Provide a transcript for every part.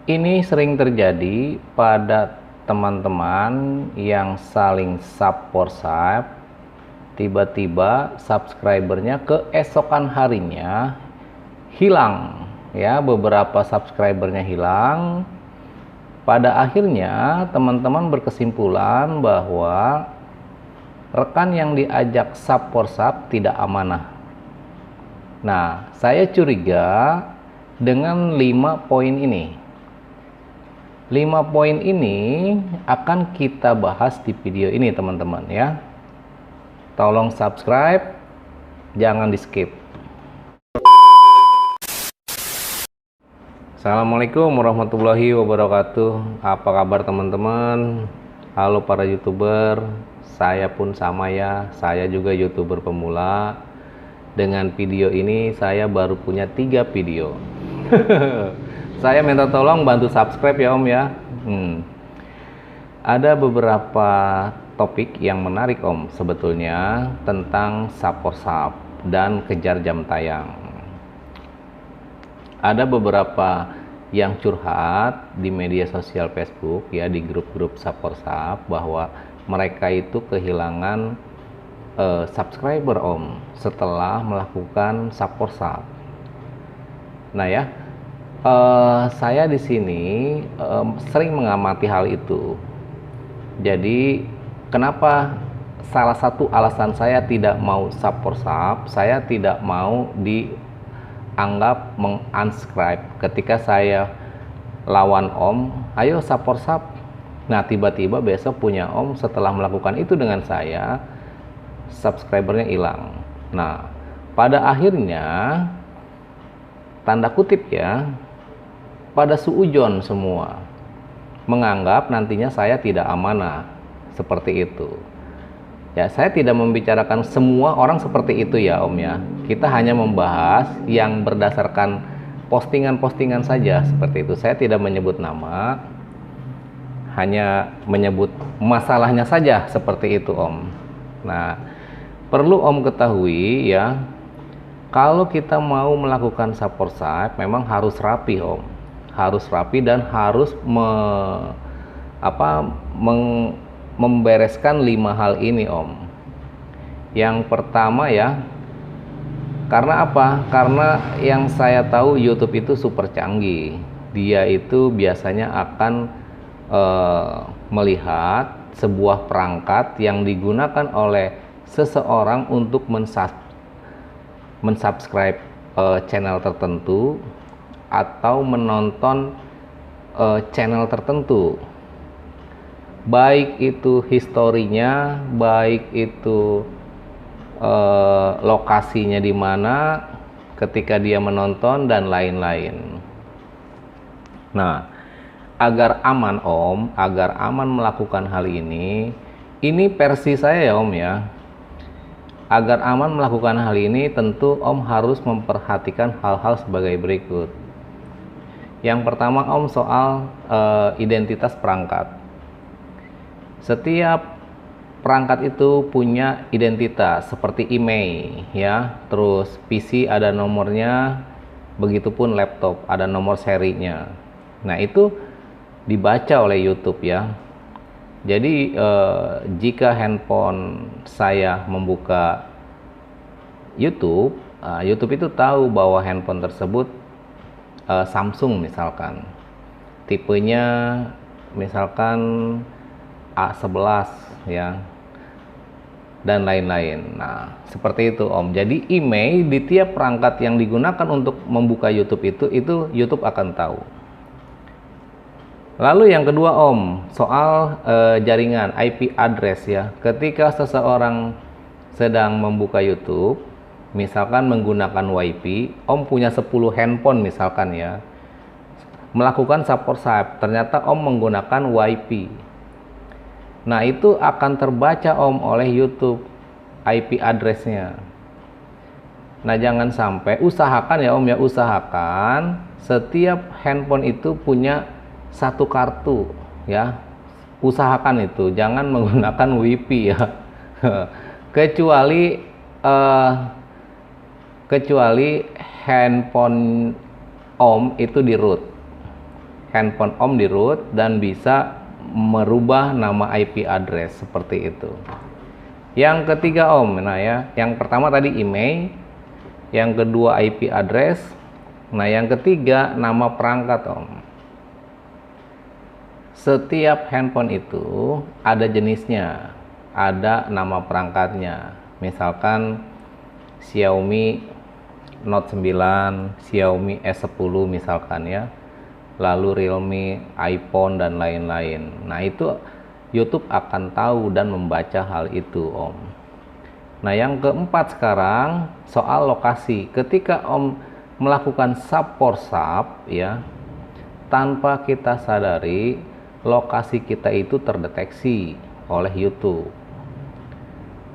Ini sering terjadi pada teman-teman yang saling subscribe, tiba-tiba subscribernya keesokan harinya hilang, ya, beberapa subscribernya hilang. Pada akhirnya teman-teman berkesimpulan bahwa rekan yang diajak subscribe tidak amanah. Nah, saya curiga dengan 5 poin ini. 5 poin ini akan kita bahas di video ini, teman-teman, ya. Tolong subscribe, jangan di skip. Assalamualaikum warahmatullahi wabarakatuh. Apa kabar, teman-teman? Halo para YouTuber, saya pun sama ya, saya juga YouTuber pemula. Dengan video ini saya baru punya 3 video. Saya minta tolong bantu subscribe ya Om ya. Ada beberapa topik yang menarik Om sebetulnya tentang subscribe dan kejar jam tayang. Ada beberapa yang curhat di media sosial Facebook ya, di grup-grup subscribe, bahwa mereka itu kehilangan subscriber Om setelah melakukan subscribe. Nah ya, saya di sini sering mengamati hal itu. Jadi kenapa salah satu alasan saya tidak mau subscribe, saya tidak mau dianggap mengunsubscribe ketika saya lawan Om, ayo subscribe. Nah tiba-tiba besok punya Om setelah melakukan itu dengan saya, subscribernya hilang. Nah, pada akhirnya tanda kutip ya, pada suujon semua menganggap nantinya saya tidak amanah, seperti itu. Ya, saya tidak membicarakan semua orang seperti itu ya Om ya. Kita hanya membahas yang berdasarkan postingan-postingan saja, seperti itu. Saya tidak menyebut nama, hanya menyebut masalahnya saja, seperti itu Om. Nah, perlu Om ketahui ya, kalau kita mau melakukan subscribe memang harus rapi Om, harus rapi dan harus membereskan 5 hal ini Om. Yang pertama ya, karena apa? Karena yang saya tahu YouTube itu super canggih, dia itu biasanya akan melihat sebuah perangkat yang digunakan oleh seseorang untuk mensubscribe channel tertentu atau menonton channel tertentu, baik itu historinya, baik itu lokasinya di mana ketika dia menonton dan lain-lain. Nah, agar aman Om, agar aman melakukan hal ini versi saya ya Om ya. Agar aman melakukan hal ini, tentu Om harus memperhatikan hal-hal sebagai berikut. Yang pertama Om, soal identitas perangkat. Setiap perangkat itu punya identitas, seperti email ya, terus PC ada nomornya, begitupun laptop ada nomor serinya. Nah itu dibaca oleh YouTube ya. Jadi jika handphone saya membuka YouTube, YouTube itu tahu bahwa handphone tersebut Samsung misalkan, tipenya misalkan A11 ya, dan lain-lain. Nah seperti itu Om. Jadi email di tiap perangkat yang digunakan untuk membuka YouTube itu YouTube akan tahu. Lalu yang kedua Om, soal jaringan IP address ya. Ketika seseorang sedang membuka YouTube, misalkan menggunakan WiFi, Om punya 10 handphone misalkan ya, melakukan subscribe, ternyata Om menggunakan WiFi. Nah itu akan terbaca Om oleh YouTube IP address-nya. Nah jangan sampai, usahakan ya Om ya, usahakan setiap handphone itu punya 1 kartu ya, usahakan itu jangan menggunakan WiFi ya. kecuali handphone Om itu di root handphone Om di root dan bisa merubah nama IP address seperti itu. Yang ketiga Om, nah ya, yang pertama tadi email, yang kedua IP address, nah yang ketiga nama perangkat Om. Setiap handphone itu ada jenisnya, ada nama perangkatnya. Misalkan Xiaomi Note 9, Xiaomi S10 misalkan ya, lalu Realme, iPhone dan lain-lain. Nah itu YouTube akan tahu dan membaca hal itu Om. Nah yang keempat sekarang soal lokasi. Ketika Om melakukan sub-for-sub ya, tanpa kita sadari lokasi kita itu terdeteksi oleh YouTube.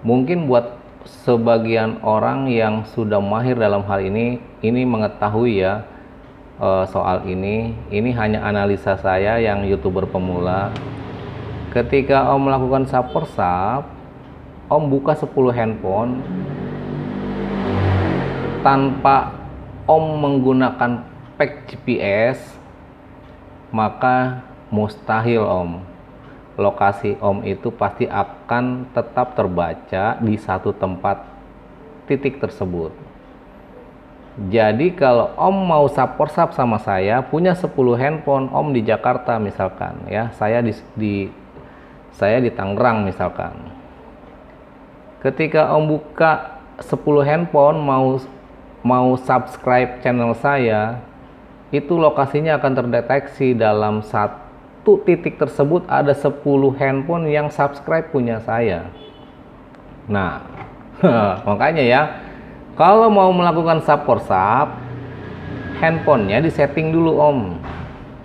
Mungkin buat sebagian orang yang sudah mahir dalam hal ini mengetahui ya soal ini hanya analisa saya yang YouTuber pemula. Ketika Om melakukan sub-for-sub, Om buka 10 handphone tanpa Om menggunakan pack GPS, maka mustahil Om, lokasi Om itu pasti akan tetap terbaca di satu tempat titik tersebut. Jadi kalau Om mau sub-for-sub sama saya, punya 10 handphone, Om di Jakarta misalkan ya, saya di Tangerang misalkan. Ketika Om buka 10 handphone mau subscribe channel saya, itu lokasinya akan terdeteksi dalam satu titik tersebut ada 10 handphone yang subscribe punya saya. Nah, makanya ya, kalau mau melakukan sub-for-sub, handphonenya disetting dulu Om.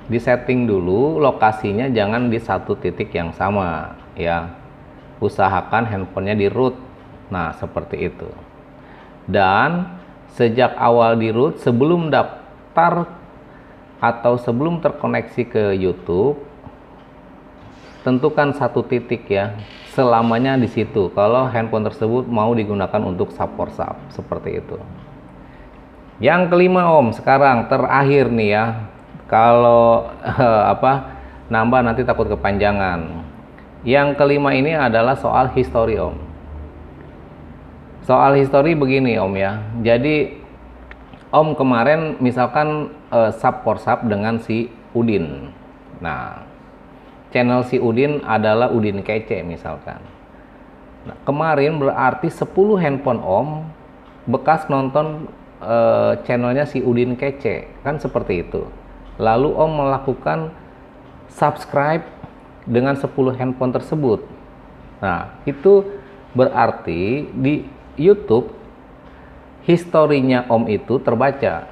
Disetting dulu lokasinya, jangan di satu titik yang sama ya. Usahakan handphonenya di root. Nah, seperti itu. Dan sejak awal di root, sebelum daftar atau sebelum terkoneksi ke YouTube, tentukan satu titik ya, selamanya di situ kalau handphone tersebut mau digunakan untuk sub-for-sub, seperti itu. Yang kelima Om, sekarang terakhir nih ya, kalau nambah nanti takut kepanjangan. Yang kelima ini adalah soal history Om. Soal history begini Om ya, jadi Om kemarin misalkan sub-for-sub dengan si Udin. Nah, channel si Udin adalah Udin Kece misalkan. Nah, kemarin berarti 10 handphone Om bekas nonton channelnya si Udin Kece, kan seperti itu. Lalu Om melakukan subscribe dengan 10 handphone tersebut. Nah, itu berarti di YouTube historinya Om itu terbaca.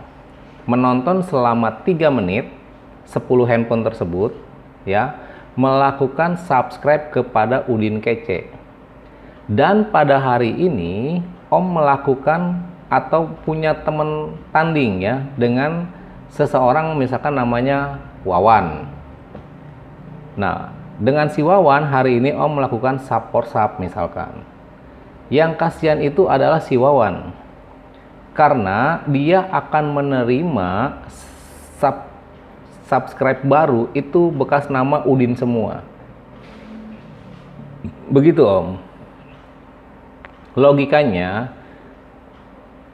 Menonton selama 3 menit 10 handphone tersebut ya, melakukan subscribe kepada Udin Kece. Dan pada hari ini Om melakukan atau punya teman tanding ya dengan seseorang misalkan namanya Wawan. Nah, dengan si Wawan hari ini Om melakukan sub-for-sub misalkan. Yang kasihan itu adalah si Wawan, karena dia akan menerima subscribe baru itu bekas nama Udin semua. Begitu Om. Logikanya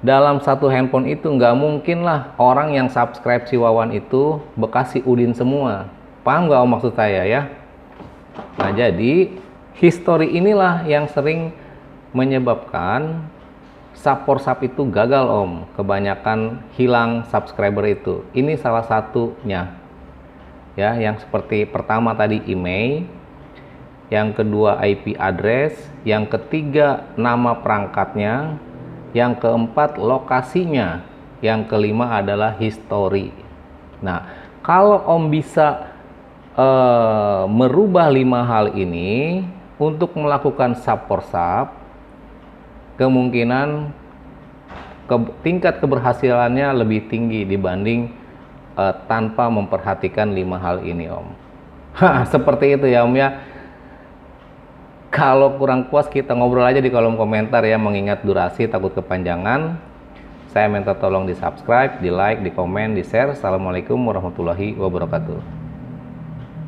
dalam satu handphone itu nggak mungkin lah orang yang subscribe si Wawan itu bekas si Udin semua. Paham nggak Om maksud saya ya? Nah, jadi history inilah yang sering menyebabkan sub-for-sub itu gagal Om. Kebanyakan hilang subscriber itu. Ini salah satunya ya, yang seperti pertama tadi email, yang kedua IP address, yang ketiga nama perangkatnya, yang keempat lokasinya, yang kelima adalah history. Nah, kalau Om bisa merubah 5 hal ini untuk melakukan sub-for-sub, kemungkinan tingkat keberhasilannya lebih tinggi dibanding tanpa memperhatikan 5 hal ini Om. Seperti itu ya Om ya. Kalau kurang puas kita ngobrol aja di kolom komentar ya, mengingat durasi takut kepanjangan. Saya minta tolong di subscribe, di like, di komen, di share. Assalamualaikum warahmatullahi wabarakatuh.